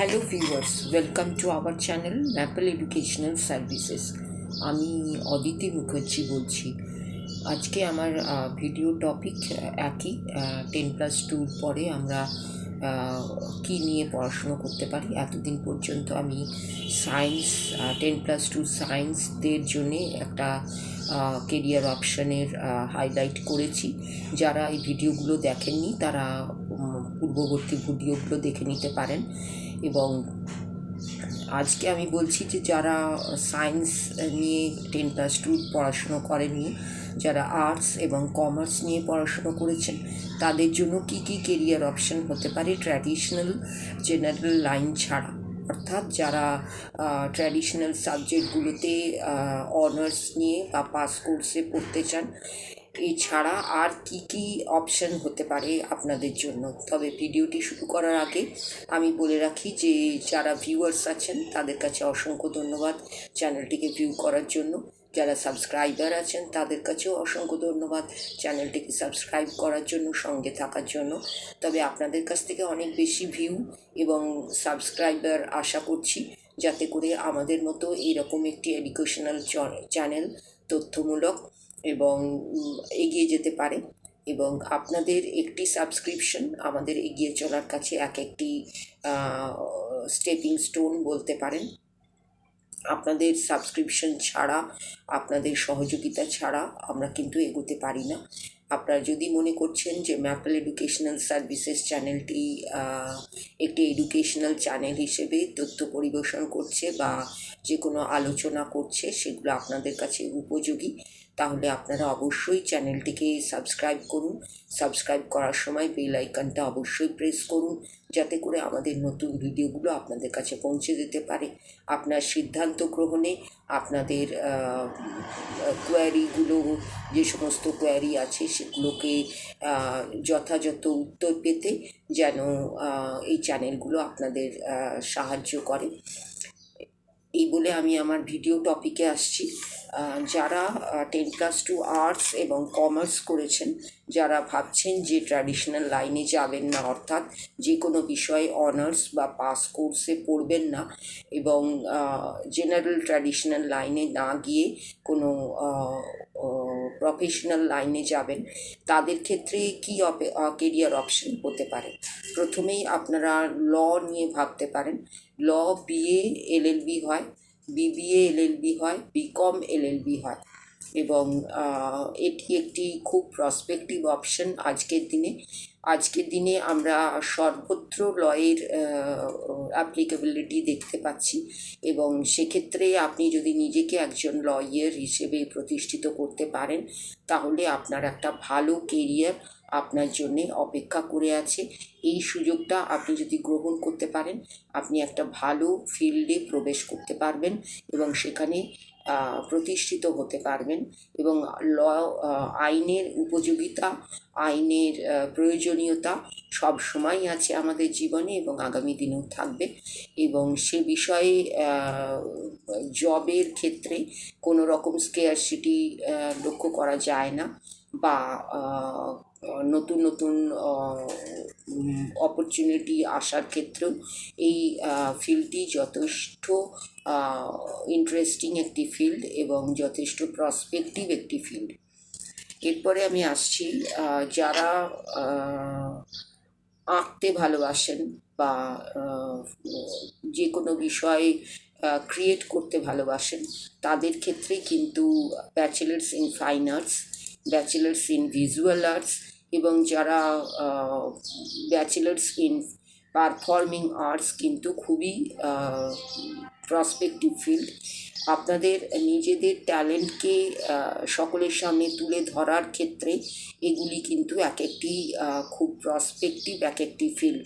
Hello viewers, welcome to our channel maple educational services. আমি অদিতি মুখার্জি বলছি। আজকে আমার ভিডিও টপিক একই, 10+2 পরে আমরা কী নিয়ে পড়াশুনো করতে পারি। এতদিন পর্যন্ত আমি সায়েন্স 10+2 সায়েন্সদের জন্যে একটা কেরিয়ার অপশানের হাইলাইট করেছি। যারা এই ভিডিওগুলো দেখেননি তারা পূর্ববর্তী ভিডিওগুলো দেখে নিতে পারেন। এবং আজকে আমি বলছি যে যারা সায়েন্স নিয়ে 10+2 পড়াশুনো করেনি, যারা আর্টস এবং কমার্স নিয়ে পড়াশুনো করেছেন, তাদের জন্য কী কী কেরিয়ার অপশন হতে পারে ট্র্যাডিশনাল জেনারেল লাইন ছাড়া। অর্থাৎ যারা ট্র্যাডিশনাল সাবজেক্টগুলোতে অনার্স নিয়ে বা পাস কোর্সে পড়তে চান, এছাড়া আর কি কি অপশন হতে পারে আপনাদের জন্য। তবে ভিডিওটি শুরু করার আগে আমি বলে রাখি যে যারা ভিউয়ার্স আছেন তাদের কাছে অসংখ্য ধন্যবাদ চ্যানেলটিকে ভিউ করার জন্য। যারা সাবস্ক্রাইবার আছেন তাদের কাছেও অসংখ্য ধন্যবাদ চ্যানেলটিকে সাবস্ক্রাইব করার জন্য, সঙ্গে থাকার জন্য। তবে আপনাদের কাছ থেকে অনেক বেশি ভিউ এবং সাবস্ক্রাইবার আশা করছি, যাতে করে আমাদের মতো এইরকম একটি এডুকেশনাল চ্যানেল তথ্যমূলক এবং এগিয়ে যেতে পারে। এবং আপনাদের একটি সাবস্ক্রিপশন আমাদের এগিয়ে চলার কাছে এক একটি স্টেপিং স্টোন বলতে পারেন। আপনাদের সাবস্ক্রিপশন ছাড়া, আপনাদের সহযোগিতা ছাড়া আমরা কিন্তু এগোতে পারি না। আপনারা যদি মনে করছেন যে ম্যাপল এডুকেশনাল সার্ভিসেস চ্যানেলটি একটি এডুকেশনাল চ্যানেল হিসেবে তথ্য পরিবেশন করছে বা যে কোনো আলোচনা করছে সেগুলো আপনাদের কাছে উপযোগী, তাহলে আপনারা অবশ্যই চ্যানেলটিকে সাবস্ক্রাইব করুন। সাবস্ক্রাইব করার সময় বেল আইকনটা অবশ্যই প্রেস করুন, যাতে করে আমাদের নতুন ভিডিওগুলো আপনাদের কাছে পৌঁছে যেতে পারে। আপনার সিদ্ধান্ত গ্রহণে, আপনাদের কোয়ারিগুলো, যে সমস্ত কোয়ারি আছে সেগুলোকে যথাযথ উত্তর পেতে যেন এই চ্যানেলগুলো আপনাদের সাহায্য করে। এই বলে আমি আমার ভিডিও টপিকে আসছি। যারা 10+2 আর্টস এবং কমার্স করেছেন, যারা ভাবছেন যে ট্র্যাডিশনাল লাইনে যাবেন না, অর্থাৎ যে কোনো বিষয়ে অনার্স বা পাস কোর্সে পড়বেন না এবং জেনারেল ট্র্যাডিশনাল লাইনে না গিয়ে কোনো প্রফেশনাল লাইনে যাবেন, তাদের ক্ষেত্রে কী কেরিয়ার অপশন হতে পারে। প্রথমেই আপনারা ল নিয়ে ভাবতে পারেন। ল বিএ এলএলবি হয়, বিবিএ এলএলবি হয়, বিকম এলএলবি হয় এবং এটি একটি খুব প্রসপেক্টিভ অপশন আজকের দিনে আমরা সর্বত্র লয়ের অ্যাপ্লিকেবিলিটি দেখতে পাচ্ছি। এবং সেক্ষেত্রে আপনি যদি নিজেকে একজন লয়ার হিসেবে প্রতিষ্ঠিত করতে পারেন, তাহলে আপনার একটা ভালো কেরিয়ার আপনার জন্যে অপেক্ষা করে আছে। এই সুযোগটা আপনি যদি গ্রহণ করতে পারেন, আপনি একটা ভালো ফিল্ডে প্রবেশ করতে পারবেন এবং সেখানে প্রতিষ্ঠিত হতে পারবেন। এবং আইনের উপযোগিতা, আইনের প্রয়োজনীয়তা সব সময়ই আছে আমাদের জীবনে এবং আগামী দিনেও থাকবে। এবং সে বিষয়ে জবের ক্ষেত্রে কোনো রকম স্কেয়ারসিটি লক্ষ্য করা যায় না, বা নতুন নতুন অপরচুনিটি আসার ক্ষেত্রেও এই ফিল্ডটি যথেষ্ট ইন্টারেস্টিং একটি ফিল্ড এবং যথেষ্ট প্রসপেক্টিভ একটি ফিল্ড। এরপরে আমি আসছি যারা আঁকতে ভালোবাসেন বা যে কোনো বিষয়ে ক্রিয়েট করতে ভালোবাসেন, তাদের ক্ষেত্রে কিন্তু bachelors in fine arts, bachelors in visual arts এবং যারা ব্যাচেলার্স ইন পারফর্মিং আর্টস কিন্তু খুবই প্রসপেক্টিভ ফিল্ড। আপনাদের নিজেদের ট্যালেন্টকে সকলের সামনে তুলে ধরার ক্ষেত্রে এগুলি কিন্তু এক একটি খুব প্রসপেক্টিভ এক একটি ফিল্ড,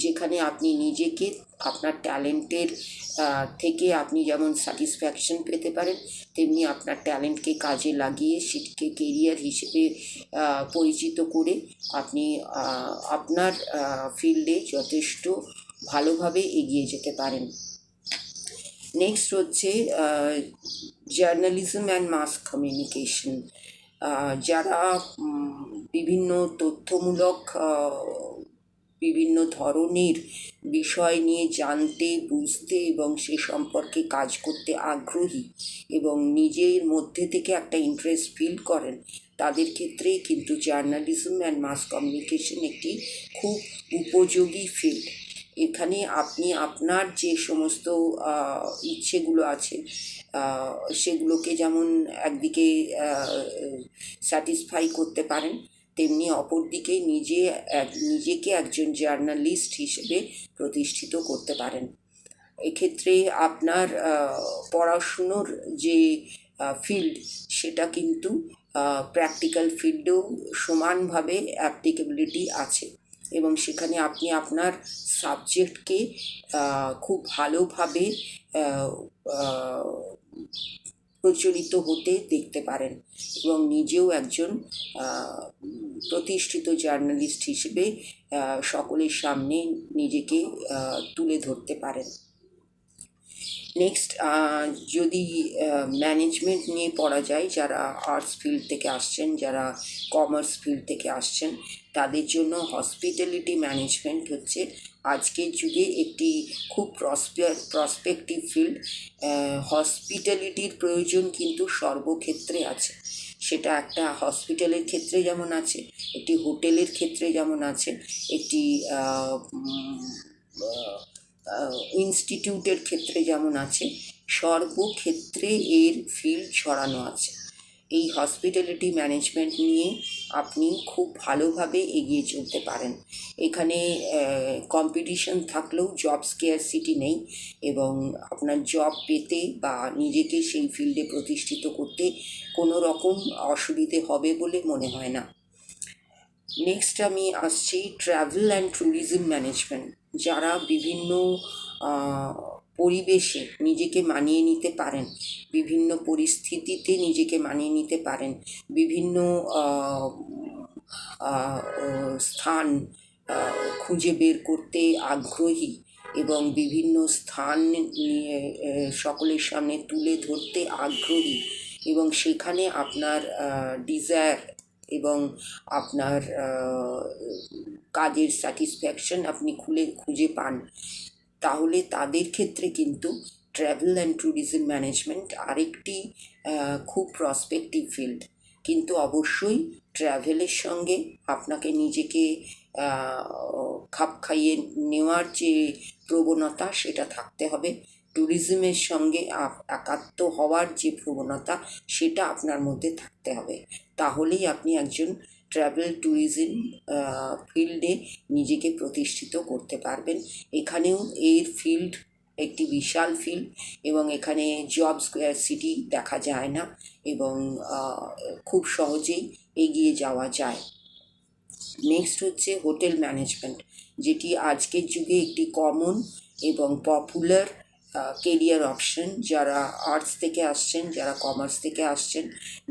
যেখানে আপনি নিজেকে আপনার ট্যালেন্টের থেকে আপনি যেমন স্যাটিসফ্যাকশন পেতে পারেন, তেমনি আপনার ট্যালেন্টকে কাজে লাগিয়ে সেটিকে কেরিয়ার হিসেবে পরিচিত করে আপনি আপনার ফিল্ডে যথেষ্ট ভালোভাবে এগিয়ে যেতে পারেন। নেক্সট হচ্ছে জার্নালিজম অ্যান্ড মাস কমিউনিকেশন। যারা বিভিন্ন তথ্যমূলক বিভিন্ন ধরনের বিষয় নিয়ে জানতে, বুঝতে এবং সে সম্পর্কে কাজ করতে আগ্রহী এবং নিজের মধ্যে থেকে একটা ইন্টারেস্ট ফিল করেন, তাদের ক্ষেত্রে কিন্তু জার্নালিজম অ্যান্ড মাস কমিউনিকেশন একটি খুব উপযোগী ফিল্ড। এখানে আপনি আপনার যে সমস্ত ইচ্ছেগুলো আছে সেগুলোকে যেমন একদিকে স্যাটিসফাই করতে পারেন, তেমনি অপরদিকে নিজেকে একজন জার্নালিস্ট হিসেবে প্রতিষ্ঠিত করতে পারেন। এক্ষেত্রে আপনার পড়াশুনোর যে ফিল্ড সেটা কিন্তু প্র্যাকটিক্যাল ফিল্ডেও সমানভাবে অ্যাপ্লিকেবিলিটি আছে এবং সেখানে আপনি আপনার সাবজেক্টকে খুব ভালোভাবে প্রচলিত হতে দেখতে পারেন এবং নিজেও একজন প্রতিষ্ঠিত জার্নালিস্ট হিসেবে সকলের সামনে নিজেকে তুলে ধরতে পারেন। নেক্সট, যদি ম্যানেজমেন্ট নিয়ে পড়া যায়, যারা আর্টস ফিল্ড থেকে আসছেন, যারা কমার্স ফিল্ড থেকে আসছেন, তাদের জন্য হসপিটালিটি ম্যানেজমেন্ট হচ্ছে আজকের যুগে একটি খুব প্রসপেক্টিভ ফিল্ড। হসপিটালিটির প্রয়োজন কিন্তু সর্বক্ষেত্রে আছে, সেটা একটা হসপিটালের ক্ষেত্রে যেমন আছে, একটি হোটেলের ক্ষেত্রে যেমন আছে, একটি ইনস্টিটিউটের ক্ষেত্রে যেমন আছে, সর্বক্ষেত্রে এর ফিল্ড ছড়ানো আছে। এই হসপিটালিটি ম্যানেজমেন্ট নিয়ে আপনি খুব ভালোভাবে এগিয়ে চলতে পারেন। এখানে কম্পিটিশন থাকলেও জব স্কেয়ারসিটি নেই এবং আপনার জব পেতে বা নিজেকে সেই ফিল্ডে প্রতিষ্ঠিত করতে কোনো রকম অসুবিধে হবে বলে মনে হয় না। নেক্সট আমি আসছি ট্রাভেল অ্যান্ড ট্যুরিজম ম্যানেজমেন্ট। যারা বিভিন্ন পরিবেশে নিজেকে মানিয়ে নিতে পারেন, বিভিন্ন পরিস্থিতিতে নিজেকে মানিয়ে নিতে পারেন, বিভিন্ন স্থান খুঁজে বের করতে আগ্রহী এবং বিভিন্ন স্থান নিয়ে সকলের সামনে তুলে ধরতে আগ্রহী এবং সেখানে আপনার ডিজায়ার এবং আপনার কাজের স্যাটিসফ্যাকশন আপনি খুঁজে পান, তাহলে তাদের ক্ষেত্রে কিন্তু ট্রাভেল অ্যান্ড ট্যুরিজম ম্যানেজমেন্ট আরেকটি খুব প্রসপেক্টিভ ফিল্ড। কিন্তু অবশ্যই ট্রাভেলের সঙ্গে আপনাকে নিজেকে খাপ খাইয়ে নেওয়ার যে প্রবণতা সেটা থাকতে হবে, ট্যুরিজমের সঙ্গে একাত্ম হওয়ার যে প্রবণতা সেটা আপনার মধ্যে থাকতে হবে, তাহলেই আপনি একজন ট্রাভেল ট্যুরিজম ফিল্ডে নিজেকে প্রতিষ্ঠিত করতে পারবেন। এখানেও এর ফিল্ড একটি বিশাল ফিল্ড এবং এখানে জব স্কেয়ারসিটি দেখা যায় না এবং খুব সহজেই এগিয়ে যাওয়া যায়। নেক্সট হচ্ছে হোটেল ম্যানেজমেন্ট, যেটি আজকের যুগে একটি কমন এবং পপুলার কেরিয়ার অপশন। যারা আর্টস থেকে আসছেন, যারা কমার্স থেকে আসছেন,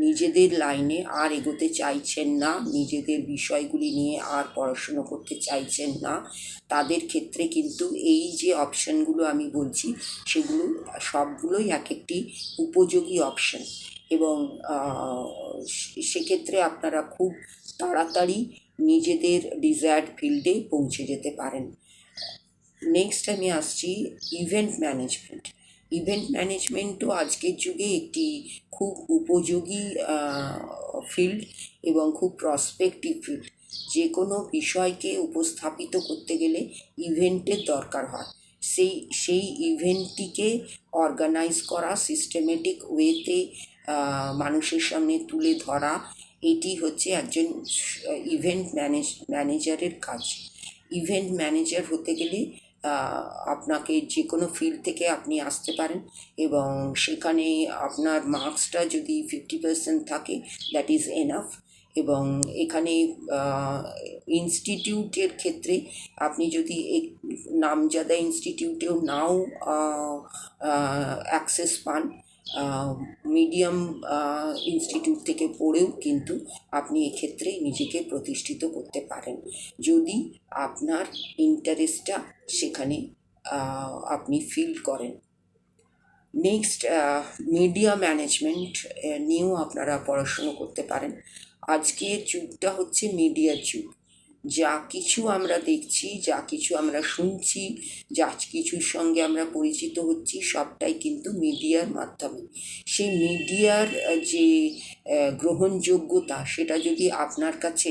নিজেদের লাইনে আর এগোতে চাইছেন না, নিজেদের বিষয়গুলি নিয়ে আর পড়াশুনো করতে চাইছেন না, তাদের ক্ষেত্রে কিন্তু এই যে অপশানগুলো আমি বলছি সেগুলো সবগুলোই এক একটি উপযোগী অপশান এবং সেক্ষেত্রে আপনারা খুব তাড়াতাড়ি নিজেদের ডিজায়ার্ড ফিল্ডে পৌঁছে যেতে পারেন। নেক্সট আমি আসছি ইভেন্ট ম্যানেজমেন্ট। ইভেন্ট ম্যানেজমেন্টও আজকের যুগে একটি খুব উপযোগী ফিল্ড এবং খুব প্রসপেক্টিভ ফিল্ড। যে কোনো বিষয়কে উপস্থাপিত করতে গেলে ইভেন্টের দরকার হয়, সেই ইভেন্টটিকে অর্গানাইজ করা, সিস্টেমেটিক ওয়েতে মানুষের সামনে তুলে ধরা, এটি হচ্ছে একজন ইভেন্ট ম্যানেজারের কাজ। ইভেন্ট ম্যানেজার হতে গেলে আপনাকে যে কোনো ফিল্ড থেকে আপনি আসতে পারেন এবং সেখানে আপনার মার্কসটা যদি 50% থাকে, দ্যাট ইজ এনাফ। এবং এখানে ইনস্টিটিউটের ক্ষেত্রে আপনি যদি নামজাদা ইনস্টিটিউটেও নাও অ্যাক্সেস পান, মিডিয়াম ইনস্টিটিউট থেকে পড়েও কিন্তু আপনি এক্ষেত্রে নিজেকে প্রতিষ্ঠিত করতে পারেন, যদি আপনার ইন্টারেস্টটা সেখানে আপনি ফিল করেন। নেক্সট, মিডিয়া ম্যানেজমেন্ট নিয়েও আপনারা পড়াশুনো করতে পারেন। আজকের যুগটা হচ্ছে মিডিয়ার যুগ। যা কিছু আমরা দেখছি, যা কিছু আমরা শুনছি, যা কিছুর সঙ্গে আমরা পরিচিত হচ্ছি, সবটাই কিন্তু মিডিয়ার মাধ্যমে। সেই মিডিয়ার যে গ্রহণযোগ্যতা, সেটা যদি আপনার কাছে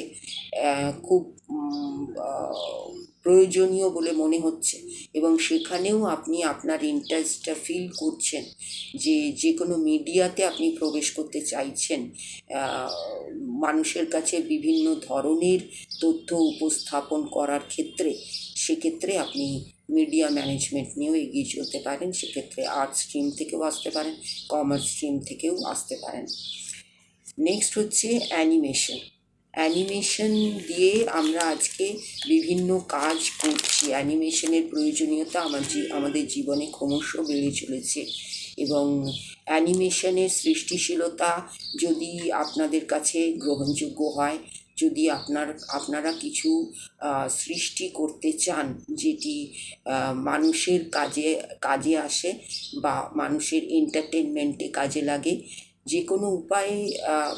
খুব প্রয়োজনীয় বলে মনে হচ্ছে এবং সেখানেও আপনি আপনার ইন্টারেস্টটা ফিল করছেন, যে কোনো মিডিয়াতে আপনি প্রবেশ করতে চাইছেন, মানুষের কাছে বিভিন্ন ধরনের তথ্য উপস্থাপন করার ক্ষেত্রে, সেক্ষেত্রে আপনি মিডিয়া ম্যানেজমেন্ট নিয়েও এগিয়ে চলতে পারেন। সেক্ষেত্রে আর্টস স্ট্রিম থেকেও আসতে পারেন, কমার্স স্ট্রিম থেকেও আসতে পারেন। নেক্সট হচ্ছে অ্যানিমেশন। অ্যানিমেশন দিয়ে আমরা আজকে বিভিন্ন কাজ করছি। অ্যানিমেশনের প্রয়োজনীয়তা আমাদের জীবনে ক্রমশ বেড়ে চলেছে এবং অ্যানিমেশনের সৃষ্টিশীলতা যদি আপনাদের কাছে গ্রহণযোগ্য হয়, যদি আপনারা কিছু সৃষ্টি করতে চান যেটি মানুষের কাজে আসে বা মানুষের এন্টারটেনমেন্টে কাজে লাগে, যে কোনো উপায়ে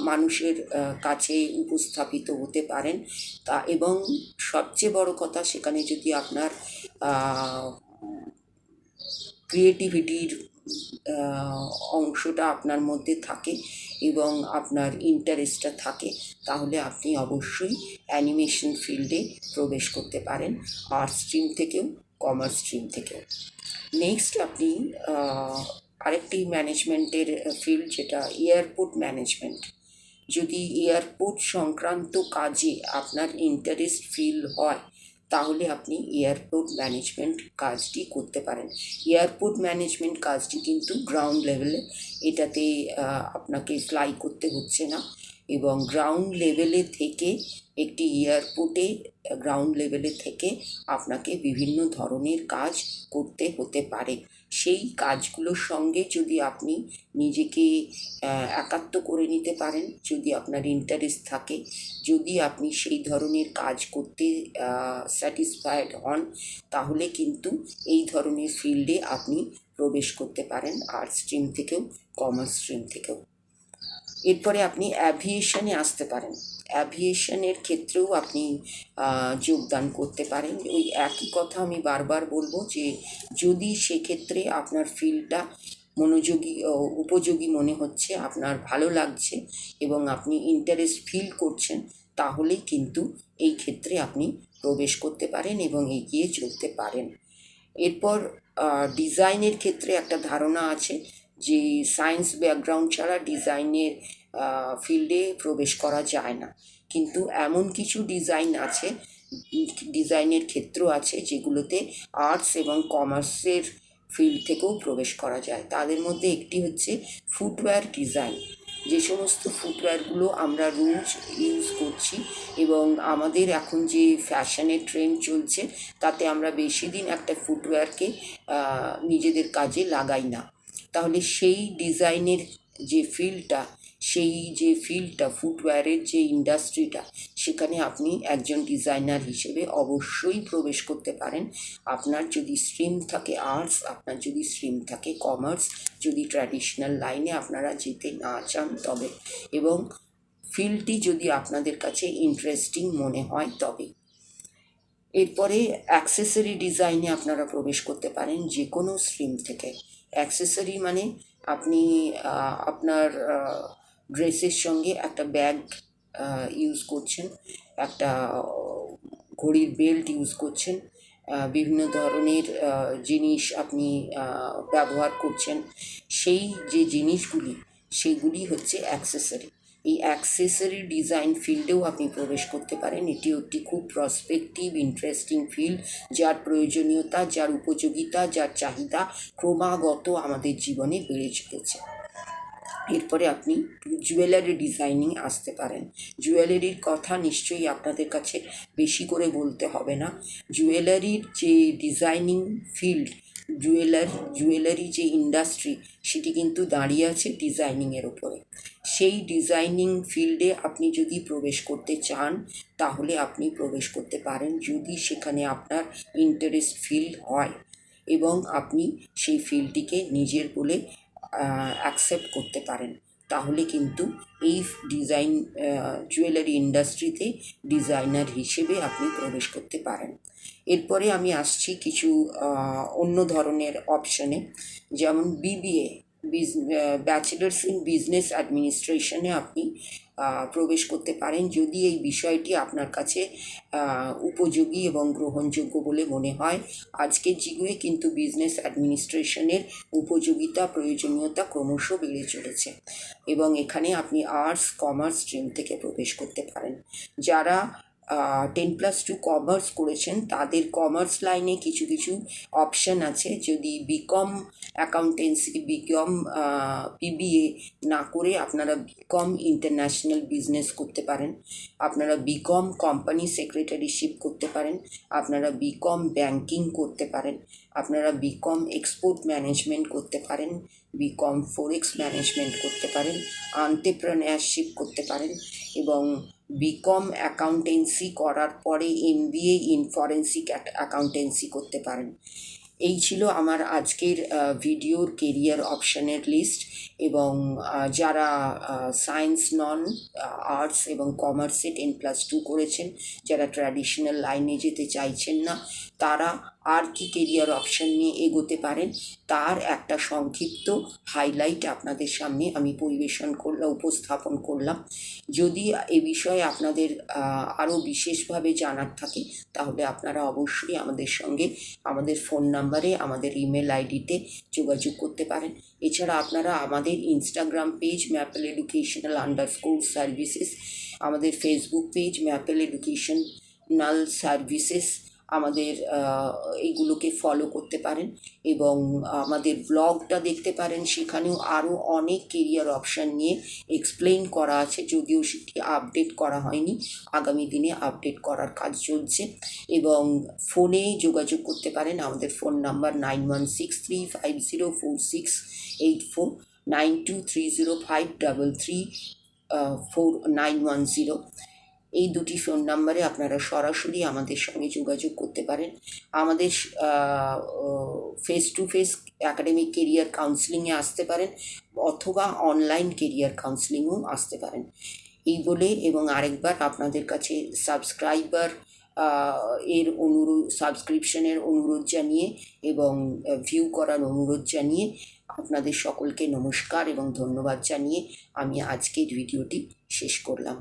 মানুষের কাছে উপস্থাপিত হতে পারেন, এবং সবচেয়ে বড় কথা, সেখানে যদি আপনার ক্রিয়েটিভিটির অংশটা আপনার মধ্যে থাকে এবং আপনার ইন্টারেস্টটা থাকে, তাহলে আপনি অবশ্যই অ্যানিমেশন ফিল্ডে প্রবেশ করতে পারেন, আর্টস স্ট্রিম থেকেও, কমার্স স্ট্রিম থেকেও। নেক্সট আপনি আরেকটি ম্যানেজমেন্টের ফিল্ড, যেটা এয়ারপোর্ট ম্যানেজমেন্ট। যদি এয়ারপোর্ট সংক্রান্ত কাজে আপনার ইন্টারেস্ট ফিল হয়, তাহলে আপনি এয়ারপোর্ট ম্যানেজমেন্ট কাজটি করতে পারেন। এয়ারপোর্ট ম্যানেজমেন্ট কাজটি কিন্তু গ্রাউন্ড লেভেলে, এটাতে আপনাকে ফ্লাই করতে হচ্ছে না, এবং গ্রাউন্ড লেভেলে থেকে একটি এয়ারপোর্টে গ্রাউন্ড লেভেলে থেকে আপনাকে বিভিন্ন ধরনের কাজ করতে হতে পারে। সেই কাজগুলোর সঙ্গে যদি আপনি নিজেকে একাত্ম করে নিতে পারেন, যদি আপনার ইন্টারেস্ট থাকে, যদি আপনি সেই ধরনের কাজ করতে স্যাটিসফাইড হন, তাহলে কিন্তু এই ধরনের ফিল্ডে আপনি প্রবেশ করতে পারেন, আর্টস স্ট্রিম থেকেও, কমার্স স্ট্রিম থেকেও। এরপরে আপনি অ্যাভিয়েশনে আসতে পারেন। অ্যাভিয়েশনের ক্ষেত্রেও আপনি যোগদান করতে পারেন। ওই একই কথা আমি বারবার বলবো, যে যদি সেক্ষেত্রে আপনার ফিল্ডটা উপযোগী মনে হচ্ছে, আপনার ভালো লাগছে এবং আপনি ইন্টারেস্ট ফিল করছেন, তাহলেই কিন্তু এই ক্ষেত্রে আপনি প্রবেশ করতে পারেন এবং এগিয়ে চলতে পারেন। এরপর ডিজাইনের ক্ষেত্রে একটা ধারণা আছে যে সায়েন্স ব্যাকগ্রাউন্ড ছাড়া ডিজাইনের ফিল্ডে প্রবেশ করা যায় না, কিন্তু এমন কিছু ডিজাইনের ক্ষেত্র আছে যেগুলোতে আর্টস এবং কমার্সের ফিল্ড থেকেও প্রবেশ করা যায়। তাদের মধ্যে একটি হচ্ছে ফুটওয়্যার ডিজাইন। যে সমস্ত ফুটওয়্যারগুলো আমরা রোজ ইউজ করছি এবং আমাদের এখন যে ফ্যাশনের ট্রেন্ড চলছে, তাতে আমরা বেশি দিন একটা ফুটওয়্যারকে নিজেদের কাজে লাগাই না। তাহলে সেই ডিজাইনের যে ফিল্ডটা ফুটওয়্যারের যে ইন্ডাস্ট্রিটা, সেখানে আপনি একজন ডিজাইনার হিসেবে অবশ্যই প্রবেশ করতে পারেন। আপনার যদি স্ট্রিম থাকে আর্টস, আপনার যদি স্ট্রিম থাকে কমার্স, যদি ট্র্যাডিশনাল লাইনে আপনারা যেতে না চান তবে, এবং ফিল্ডটি যদি আপনাদের কাছে ইন্টারেস্টিং মনে হয় তবে। এরপরে অ্যাক্সেসরি ডিজাইনে আপনারা প্রবেশ করতে পারেন যে কোনো স্ট্রিম থেকে। অ্যাক্সেসরি মানে আপনি আপনার ড্রেসের সঙ্গে একটা ব্যাগ ইউজ করছেন, একটা ঘড়ির বেল্ট ইউজ করছেন, বিভিন্ন ধরনের জিনিস আপনি ব্যবহার করছেন, সেই যে জিনিসগুলি, সেগুলি হচ্ছে অ্যাক্সেসরি। এই অ্যাক্সেসরি ডিজাইন ফিল্ডেও আপনি প্রবেশ করতে পারেন। এটিও একটি খুব প্রসপেক্টিভ ইন্টারেস্টিং ফিল্ড, যার প্রয়োজনীয়তা, যার উপযোগিতা, যার চাহিদা ক্রমাগত আমাদের জীবনে বেড়ে চলেছে। এরপরে আপনি জুয়েলারি ডিজাইনিং আসতে পারেন। জুয়েলারির কথা নিশ্চয়ই আপনাদের কাছে বেশি করে বলতে হবে না। জুয়েলারির যে ডিজাইনিং ফিল্ড, জুয়েলারি যে ইন্ডাস্ট্রি, সেটি কিন্তু দাঁড়িয়ে আছে ডিজাইনিংয়ের ওপরে। সেই ডিজাইনিং ফিল্ডে আপনি যদি প্রবেশ করতে চান, তাহলে আপনি প্রবেশ করতে পারেন, যদি সেখানে আপনার ইন্টারেস্ট ফিল হয় এবং আপনি সেই ফিল্ডটিকে নিজের বলে অ্যাকসেপ্ট করতে পারেন। তাহলে কিন্তু এই ডিজাইন জুয়েলারি ইন্ডাস্ট্রিতে ডিজাইনার হিসেবে আপনি প্রবেশ করতে পারেন। এরপরে আমি আসছি কিছু অন্য ধরনের অপশানে, যেমন বিবিএ, ব্যাচেলার্স ইন বিজনেস অ্যাডমিনিস্ট্রেশনে আপনি প্রবেশ করতে পারেন, যদি এই বিষয়টি আপনার কাছে উপযোগী এবং গ্রহণযোগ্য বলে মনে হয়। আজকের যুগে কিন্তু বিজনেস অ্যাডমিনিস্ট্রেশনের উপযোগিতা, প্রয়োজনীয়তা ক্রমশ বেড়ে চলেছে এবং এখানে আপনি আর্টস, কমার্স স্ট্রিম থেকে প্রবেশ করতে পারেন। যারা 10+2 কমার্স করেছেন তাদের কমার্স লাইনে কিছু কিছু অপশান আছে। যদি বিকম অ্যাকাউন্টেন্সি, বিকম বিবিএ না করে আপনারা বিকম ইন্টারন্যাশনাল বিজনেস করতে পারেন, আপনারা বিকম কোম্পানি সেক্রেটারিশিপ করতে পারেন, আপনারা বিকম ব্যাংকিং করতে পারেন, আপনারা বিকম এক্সপোর্ট ম্যানেজমেন্ট করতে পারেন, বিকম ফরেক্স ম্যানেজমেন্ট করতে পারেন, এন্টারপ্রেনারশিপ করতে পারেন এবং বিকম অ্যাকাউন্টেন্সি করার পরে এমবিএ ইন ফরেন্সিক অ্যাকাউন্টেন্সি করতে পারেন। এই ছিল আমার আজকের ভিডিওর কেরিয়ার অপশানের লিস্ট। এবং যারা সায়েন্স নন, আর্টস এবং কমার্সে 10+2 করেছেন, যারা ট্র্যাডিশনাল লাইনে যেতে চাইছেন না, তারা আর কি কেরিয়ার অপশান নিয়ে এগোতে পারেন তার একটা সংক্ষিপ্ত হাইলাইট আপনাদের সামনে আমি উপস্থাপন করলাম। যদি এ বিষয়ে আপনাদের আরও বিশেষভাবে জানার থাকে তাহলে আপনারা অবশ্যই আমাদের সঙ্গে আমাদের ফোন নাম্বারে, আমাদের ইমেল আইডিতে যোগাযোগ করতে পারেন। এছাড়া আপনারা আমাদের ইনস্টাগ্রাম পেজ ম্যাপেল এডুকেশনাল_সার্ভিসেস, আমাদের Facebook page maple educational services, আমাদের এইগুলোকে ফলো করতে পারেন এবং আমাদের ব্লগটা দেখতে পারেন। সেখানেও আরও অনেক কেরিয়ার অপশান নিয়ে এক্সপ্লেইন করা আছে, যদিও সেটি আপডেট করা হয়নি, আগামী দিনে আপডেট করার কাজ চলছে। এবং ফোনে যোগাযোগ করতে পারেন, আমাদের ফোন নাম্বার 9163504684, 923053349110। এই দুটি ফোন নাম্বারে আপনারা সরাসরি আমাদের সঙ্গে যোগাযোগ করতে পারেন। আমাদের face to face academic career কাউন্সিলিংয়ে আসতে পারেন অথবা অনলাইন কেরিয়ার কাউন্সিলিংও আসতে পারেন। এই বলে এবং আরেকবার আপনাদের কাছে সাবস্ক্রিপশনের অনুরোধ জানিয়ে এবং ভিউ করার অনুরোধ জানিয়ে আপনাদের সকলকে নমস্কার এবং ধন্যবাদ জানিয়ে আমি আজকের ভিডিওটি শেষ করলাম।